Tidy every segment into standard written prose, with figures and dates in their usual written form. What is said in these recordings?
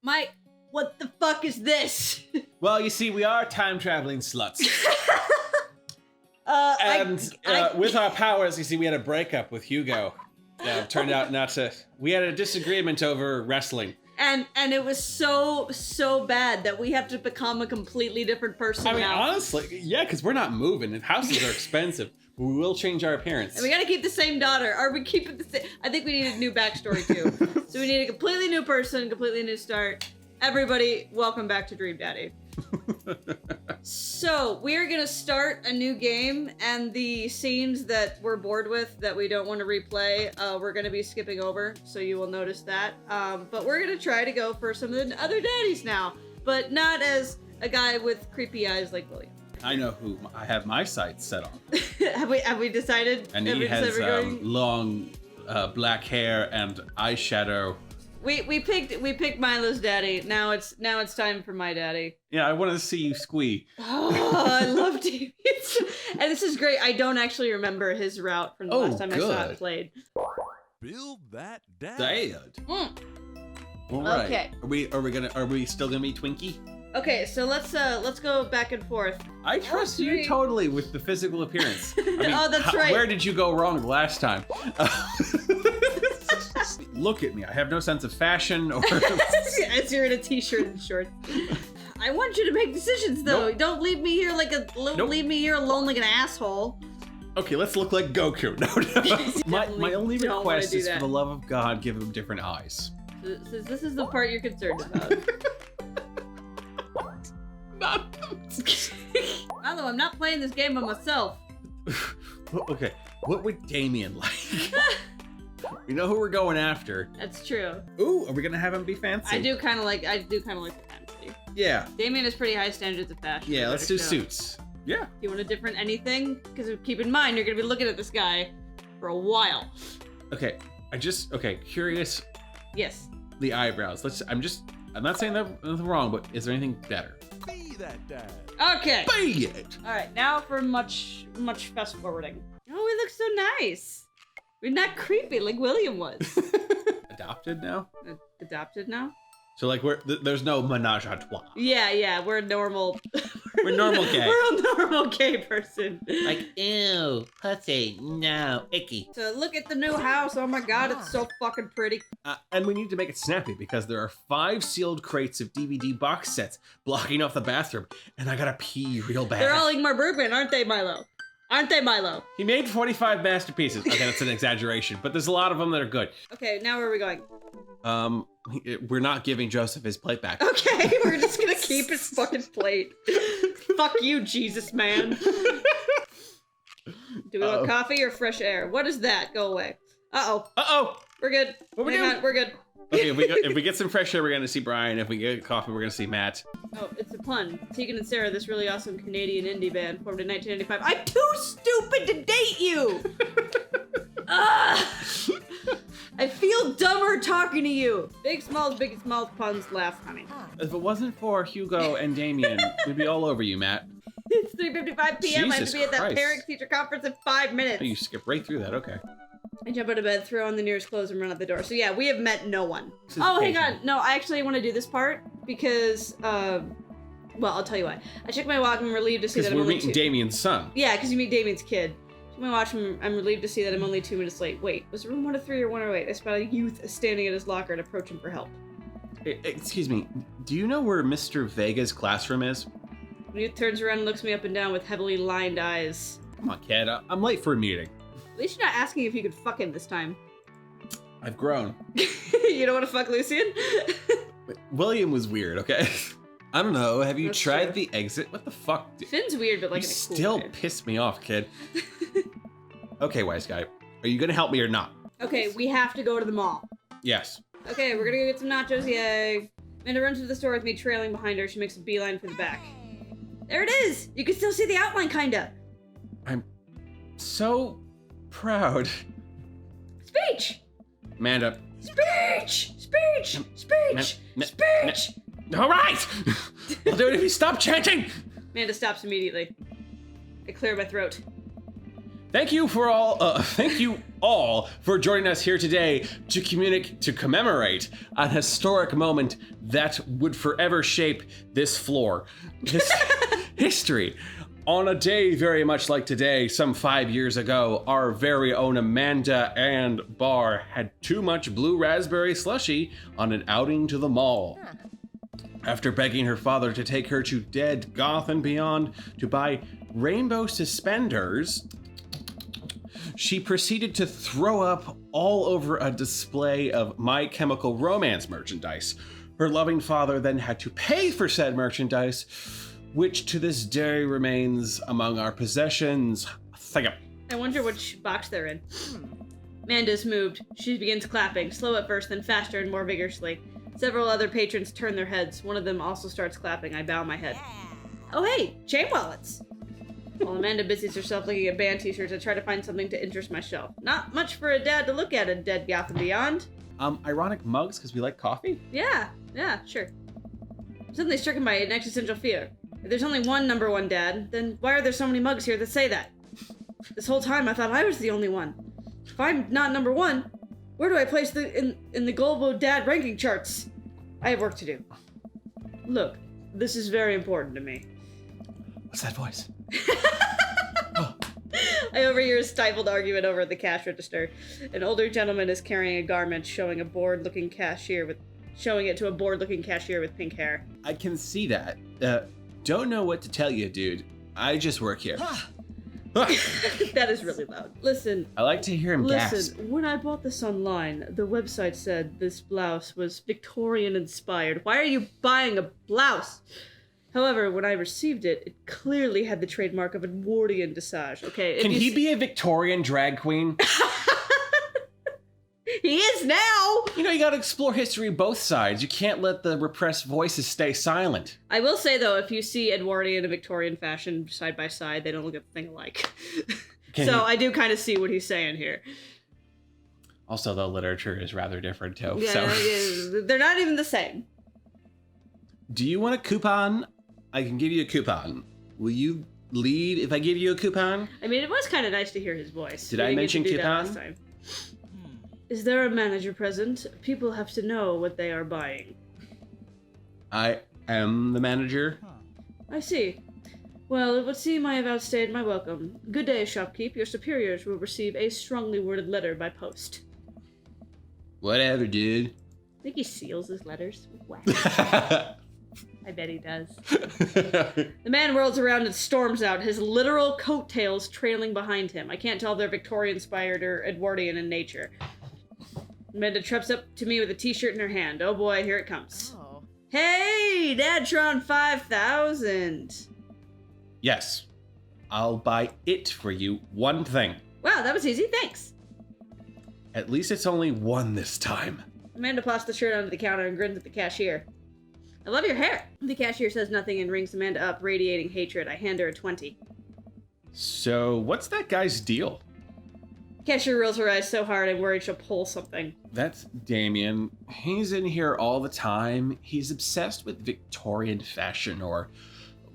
Mike, what the fuck is this? Well, you see, we are time-traveling sluts. With our powers, you see, we had a breakup with Hugo. Turned out not to... We had a disagreement over wrestling. And it was so bad that we have to become a completely different person now. I mean, honestly, yeah, because we're not moving, and houses are expensive. But we will change our appearance. And we gotta keep the same daughter. Are we keeping the same? I think we need a new backstory, too. So we need a completely new person, completely new start. Everybody, welcome back to Dream Daddy. So, we are gonna start a new game, and the scenes that we're bored with, that we don't want to replay, we're gonna be skipping over, so you will notice that. But we're gonna try to go for some of the other daddies now, but not as a guy with creepy eyes like William. I know who I have my sights set on. have we decided? And he has long black hair and eyeshadow. We picked Milo's daddy. Now it's time for my daddy. Yeah, I want to see you squee. Oh, I love Damian. And this is great. I don't actually remember his route from the last time I saw it played. Build that dad. All right. Okay. Are we still gonna be Twinkie? Okay, so let's go back and forth. I trust you totally with the physical appearance. I mean, oh, that's right. Where did you go wrong the last time? Look at me. I have no sense of fashion or... As you're in a t-shirt and shorts. I want you to make decisions, though. Nope. Don't leave me here leave me here alone like an asshole. Okay, let's look like Goku. No. my only request is, for the love of God, give him different eyes. This is the part you're concerned about. Although I'm not playing this game by myself. Okay, what would Damian like? We know who we're going after. That's true. Ooh, are we gonna have him be fancy? I do kind of like the fancy. Yeah. Damian has pretty high standards of fashion. Yeah, let's do suits. Yeah. Do you want a different anything? Because keep in mind, you're gonna be looking at this guy for a while. Okay, curious. Yes. The eyebrows. I'm not saying nothing wrong, but is there anything better? Be that dad. Okay. Be it. All right, now for much fast forwarding. Oh, it looks so nice. We're not creepy like William was. Adopted now? Adopted now? So like there's no menage a trois. Yeah, we're normal. We're normal gay. We're a normal gay person. Like, ew, pussy, no, icky. So look at the new house. Oh my god, it's so fucking pretty. And we need to make it snappy because there are 5 sealed crates of DVD box sets blocking off the bathroom, and I gotta pee real bad. They're all Ingmar Bergman, aren't they, Milo? Aren't they, Milo? He made 45 masterpieces. Okay, that's an exaggeration, but there's a lot of them that are good. Okay, now where are we going? We're not giving Joseph his plate back. Okay, we're just gonna keep his fucking plate. Fuck you, Jesus man. Do we want coffee or fresh air? What is that? Go away. Uh-oh. We're good. What we doing? We're good. Okay, if we get some fresh air, we're gonna see Brian. If we get coffee, we're gonna see Matt. Oh, it's a pun. Tegan and Sarah, this really awesome Canadian indie band formed in 1995. I'm too stupid to date you! I feel dumber talking to you. Big smalls, puns, laugh, honey. If it wasn't for Hugo and Damian, we'd be all over you, Matt. It's 3:55 p.m. I have to be at that parent-teacher conference in 5 minutes. Oh, you skip right through that, okay. I jump out of bed, throw on the nearest clothes, and run out the door. So yeah, we have met no one. Oh, hang on. No, I actually want to do this part because, well, I'll tell you why. I check my watch and I'm relieved to see that I'm only meeting Damian's son. Yeah, because you meet Damian's kid. Check my watch and I'm relieved to see that I'm only 2 minutes late. Wait, was it room 103 or 108? I spot a youth standing at his locker and approach him for help. Excuse me, do you know where Mr. Vega's classroom is? The youth turns around and looks me up and down with heavily lined eyes. Come on, kid. I'm late for a meeting. At least you're not asking if you could fuck him this time. I've grown. You don't want to fuck Lucian? William was weird, okay? I don't know. Have you tried true. the exit? What the fuck? Finn's weird, but like you in a cool still way. piss me off, kid. Okay, wise guy. Are you gonna help me or not? Okay, we have to go to the mall. Yes. Okay, we're gonna go get some nachos, yay. Amanda runs to the store with me trailing behind her. She makes a beeline for the back. There it is! You can still see the outline, kinda. I'm so proud. Speech! Amanda. Speech! Speech! Speech! Speech! All right! I'll do it if you stop chanting! Amanda stops immediately. I clear my throat. Thank you all for joining us here today to commemorate an historic moment that would forever shape this floor. History. On a day very much like today, some 5 years ago, our very own Amanda and Bar had too much blue raspberry slushy on an outing to the mall. After begging her father to take her to Dead, Goth, and Beyond to buy rainbow suspenders, she proceeded to throw up all over a display of My Chemical Romance merchandise. Her loving father then had to pay for said merchandise, which to this day remains among our possessions. Thank you. I wonder which box they're in. Amanda's moved. She begins clapping, slow at first, then faster and more vigorously. Several other patrons turn their heads. One of them also starts clapping. I bow my head. Oh hey, chain wallets! While Amanda busies herself looking at band t-shirts, I try to find something to interest my shelf. Not much for a dad to look at in Dead, Goth, and Beyond. Ironic mugs because we like coffee? Yeah, sure. I'm suddenly stricken by an existential fear. If there's only one number one dad, then why are there so many mugs here that say that? This whole time I thought I was the only one. If I'm not number one, where do I place in the global dad ranking charts? I have work to do. Look, this is very important to me. What's that voice? I overhear a stifled argument over at the cash register. An older gentleman is carrying a garment showing it to a bored-looking cashier with pink hair. I can see that. Don't know what to tell you, dude. I just work here. That is really loud. Listen. I like to hear him gasp. When I bought this online, the website said this blouse was Victorian inspired. Why are you buying a blouse? However, when I received it, it clearly had the trademark of Edwardian dressage. Okay. Can he be a Victorian drag queen? He is now! You know, you gotta explore history both sides. You can't let the repressed voices stay silent. I will say, though, if you see Edwardian and Victorian fashion side by side, they don't look a thing alike. I do kind of see what he's saying here. Also, the literature is rather different, too. Yeah, they're not even the same. Do you want a coupon? I can give you a coupon. Will you lead if I give you a coupon? I mean, it was kind of nice to hear his voice. Did I mention coupon? Is there a manager present? People have to know what they are buying. I am the manager. I see. Well, it would seem I have outstayed my welcome. Good day, shopkeep. Your superiors will receive a strongly worded letter by post. Whatever, dude. I think he seals his letters. Wow. I bet he does. The man whirls around and storms out, his literal coattails trailing behind him. I can't tell if they're Victorian-inspired or Edwardian in nature. Amanda trips up to me with a t-shirt in her hand. Oh boy, here it comes. Oh. Hey, Dadtron 5000! Yes. I'll buy it for you. One thing. Wow, that was easy. Thanks. At least it's only one this time. Amanda plops the shirt onto the counter and grins at the cashier. I love your hair. The cashier says nothing and rings Amanda up, radiating hatred. I hand her a 20. So, what's that guy's deal? Cashier rolls her eyes so hard I'm worried she'll pull something. That's Damian. He's in here all the time. He's obsessed with Victorian fashion or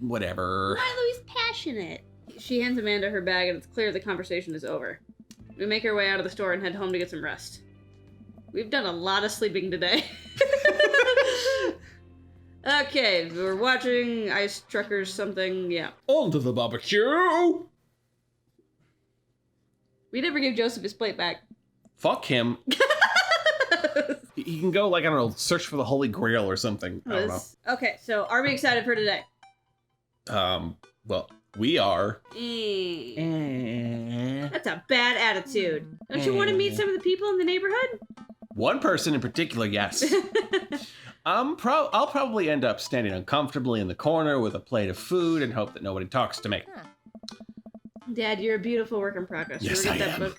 whatever. Milo's passionate. She hands Amanda her bag and it's clear the conversation is over. We make our way out of the store and head home to get some rest. We've done a lot of sleeping today. Okay, we're watching Ice Truckers something, yeah. On to the barbecue! We never gave Joseph his plate back. Fuck him. He can go, like, I don't know, search for the Holy Grail or something. I don't know. Okay, so are we excited for today? Well, we are. That's a bad attitude. Don't you want to meet some of the people in the neighborhood? One person in particular, yes. I'll probably end up standing uncomfortably in the corner with a plate of food and hope that nobody talks to me. Dad, you're a beautiful work in progress. Yes, I am.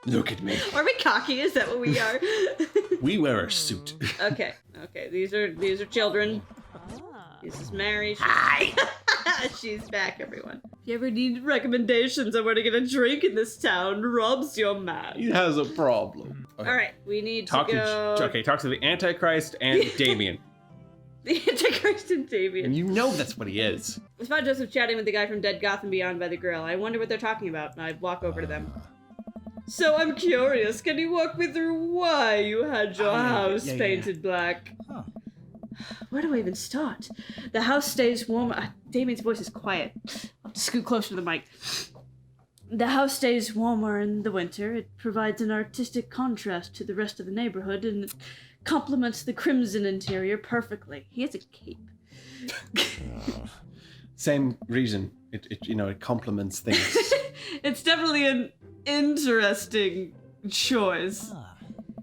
Look at me. Are we cocky? Is that what we are? We wear a suit. Okay. These are children. This is Mary. Hi. She's back, everyone. If you ever need recommendations on where to get a drink in this town, Rob's your man. He has a problem. Okay. All right, we need to go. Talk to the Antichrist and Damian. The Antichrist and Damian. And you know that's what he is. I found Joseph chatting with the guy from Dead Gotham Beyond by the grill. I wonder what they're talking about, and I walk over to them. So I'm curious, can you walk me through why you had your house painted black? Huh. Where do I even start? The house stays warm. Damian's voice is quiet. I'll scoot closer to the mic. The house stays warmer in the winter. It provides an artistic contrast to the rest of the neighborhood, and it complements the crimson interior perfectly. He has a cape. Same reason. It complements things. It's definitely an interesting choice.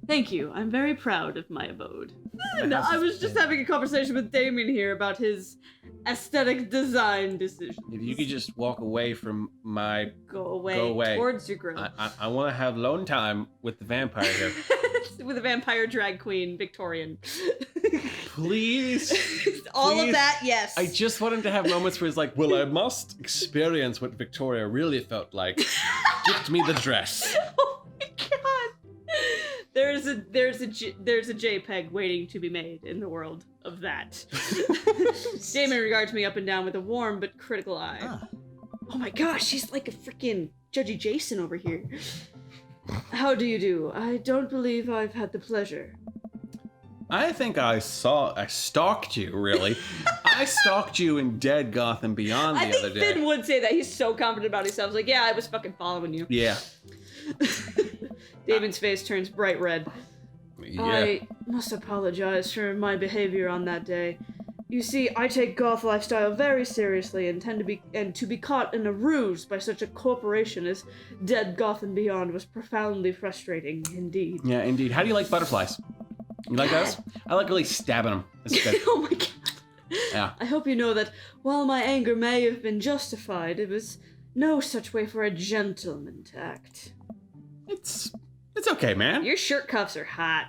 Thank you. I'm very proud of my abode. No, I was just having a conversation with Damian here about his aesthetic design decisions. If you could just walk away from my... Go away. Towards your grill. I want to have alone time with the vampire here. With a vampire drag queen, Victorian. Please. All please. of that, yes. I just want him to have moments where he's like, well, I must experience what Victoria really felt like. Gift me the dress. Oh my god. There's a JPEG waiting to be made in the world of that. Damon regards me up and down with a warm but critical eye. Oh my gosh, she's like a freaking Judgy Jason over here. How do you do? I don't believe I've had the pleasure. I think I stalked you, really. I stalked you in Dead Gotham Beyond the other day. I think Finn would say that. He's so confident about himself. He's like, yeah, I was fucking following you. Yeah. Damon's face turns bright red. Yeah. I must apologize for my behavior on that day. You see, I take goth lifestyle very seriously and to be caught in a ruse by such a corporation as Dead Gotham Beyond was profoundly frustrating indeed. Yeah, indeed. How do you like butterflies? You like those? I like really stabbing them. That's good. Oh my god. Yeah. I hope you know that while my anger may have been justified, it was no such way for a gentleman to act. It's okay, man. Your shirt cuffs are hot.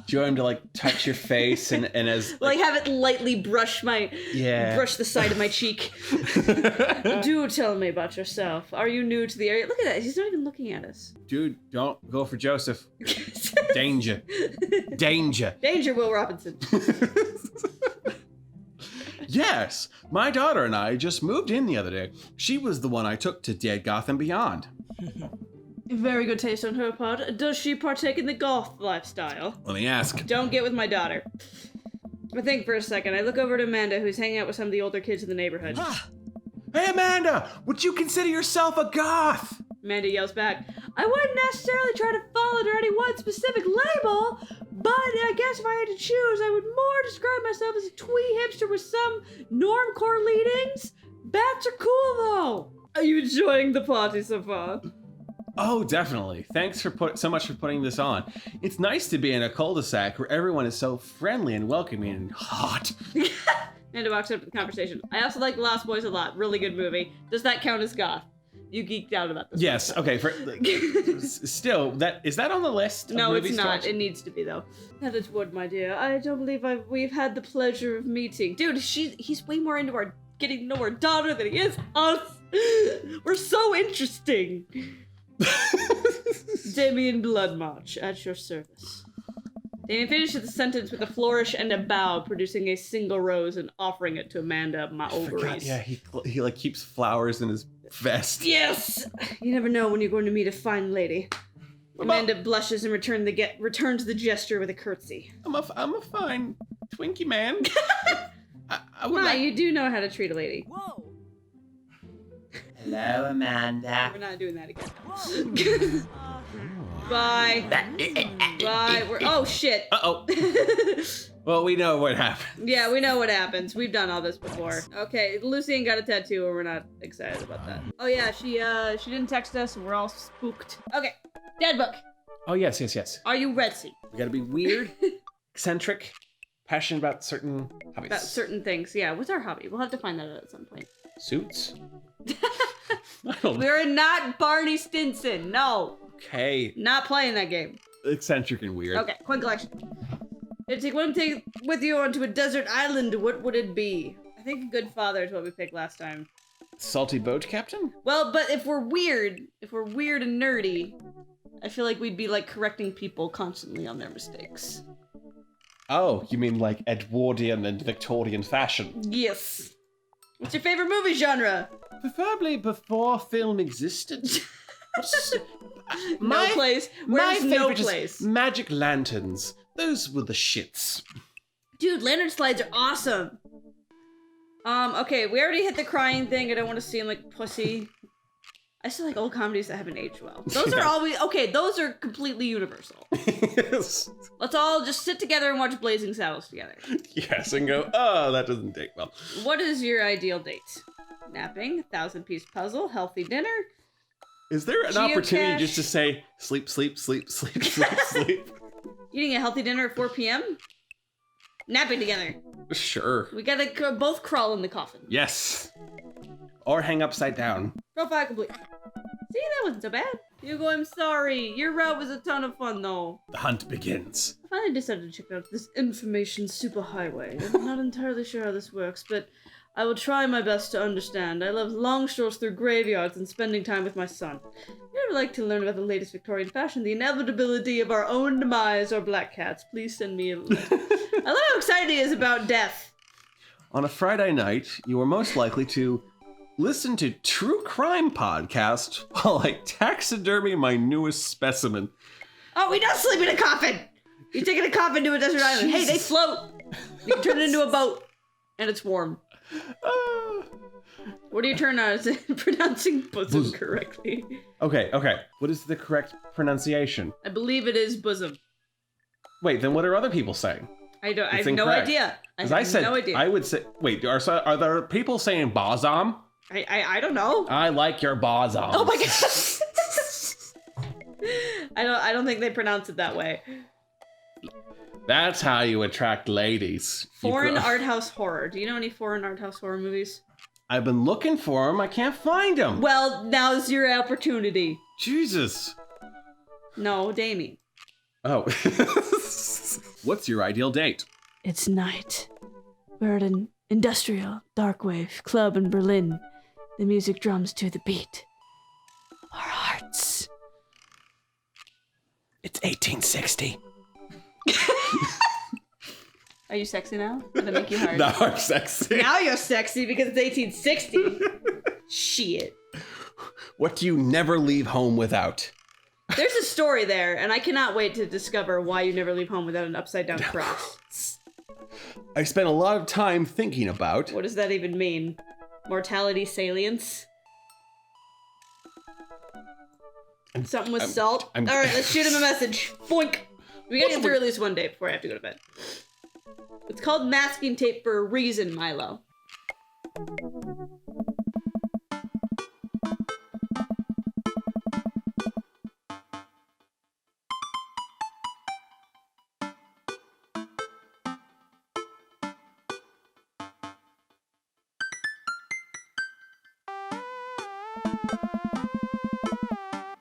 Do you want him to like touch your face and as like have it lightly brush the side of my cheek? Do tell me about yourself. Are you new to the area? Look at that. He's not even looking at us. Dude, don't go for Joseph. Danger. Danger. Danger, Will Robinson. Yes, my daughter and I just moved in the other day. She was the one I took to Dead Gotham Beyond. Very good taste on her part. Does she partake in the goth lifestyle? Let me ask. Don't get with my daughter. I think for a second. I look over to Amanda, who's hanging out with some of the older kids in the neighborhood. Hey, Amanda! Would you consider yourself a goth? Amanda yells back, I wouldn't necessarily try to fall under any one specific label, but I guess if I had to choose, I would more describe myself as a twee hipster with some normcore leanings. Bats are cool, though. Are you enjoying the party so far? Oh, definitely. Thanks so much for putting this on. It's nice to be in a cul-de-sac where everyone is so friendly and welcoming and hot. Amanda walks up to the conversation. I also like Lost Boys a lot. Really good movie. Does that count as goth? You geeked out about this. Yes. Okay. Still, is that on the list? No, it's not. It needs to be though. That it would, my dear. I don't believe we've had the pleasure of meeting. Dude, he's way more into getting to know our daughter than he is us. We're so interesting. Damian Bloodmarch, at your service. Damian finishes the sentence with a flourish and a bow, producing a single rose and offering it to Amanda, my ovaries. Yeah, he like keeps flowers in his vest. Yes! You never know when you're going to meet a fine lady. Amanda blushes and returns the gesture with a curtsy. I'm a fine Twinkie man. You do know how to treat a lady. Whoa. Hello, Amanda. We're not doing that again. Bye. Bye. Oh, shit. Uh-oh. Well, we know what happened. Yeah, we know what happens. We've done all this before. Okay, Lucian got a tattoo and we're not excited about that. Oh yeah, she didn't text us and we're all spooked. Okay, Dead Book. Oh, yes. Are you ready? We gotta be weird, eccentric, passionate about certain hobbies. About certain things, yeah. What's our hobby? We'll have to find that out at some point. Suits? I don't know. We're not Barney Stinson, no. Okay. Not playing that game. Eccentric and weird. Okay, coin collection. Take one thing with you onto a desert island, what would it be? I think a good father is what we picked last time. Salty boat captain? Well, but if we're weird and nerdy, I feel like we'd be like correcting people constantly on their mistakes. Oh, you mean like Edwardian and Victorian fashion? Yes. What's your favorite movie genre? Preferably before film existed. No place. Where's no place? Magic lanterns. Those were the shits. Dude, lantern slides are awesome. Okay, we already hit the crying thing. I don't want to seem like pussy. I still like old comedies that haven't aged well. Those are always okay. Those are completely universal. Yes. Let's all just sit together and watch Blazing Saddles together. Yes, and go, oh, that doesn't take well. What is your ideal date? Napping, 1,000-piece puzzle, healthy dinner. Is there an opportunity just to say sleep, sleep, sleep, sleep, sleep, sleep? Eating a healthy dinner at 4 p.m. Napping together. Sure. We gotta both crawl in the coffin. Yes. Or hang upside down. Profile complete. See, that wasn't so bad. Hugo, I'm sorry. Your route was a ton of fun, though. The hunt begins. I finally decided to check out this information superhighway. I'm not entirely sure how this works, but I will try my best to understand. I love long strolls through graveyards and spending time with my son. If you ever like to learn about the latest Victorian fashion, the inevitability of our own demise, or black cats, please send me a letter. I love how excited he is about death. On a Friday night, you are most likely to listen to True Crime Podcast while I taxidermy my newest specimen. Oh, we don't sleep in a coffin! You're taking a coffin to a desert island. Hey, they float! You can turn it into a boat. And it's warm. What are you turning on? Is it pronouncing bosom correctly? Okay. What is the correct pronunciation? I believe it is bosom. Wait, then what are other people saying? I have incorrect. no idea. I said no idea. I would say, wait, are there people saying bosom? I don't know. I like your bosom. Oh my god. I don't think they pronounce it that way. That's how you attract ladies. Foreign art house horror. Do you know any foreign art house horror movies? I've been looking for them. I can't find them. Well, now's your opportunity. Jesus. No, Damian. Oh. What's your ideal date? It's night. We're at an industrial darkwave club in Berlin. The music drums to the beat. Our hearts. It's 1860. Are you sexy now? Did I make you hard? Now I'm sexy. Now you're sexy because it's 1860. Shit. What do you never leave home without? There's a story there, and I cannot wait to discover why you never leave home without an upside-down cross. I spent a lot of time thinking about... What does that even mean? Mortality salience? Something with salt? Alright, let's shoot him a message. Boink! We gotta get through at least one day before I have to go to bed. It's called masking tape for a reason, Milo.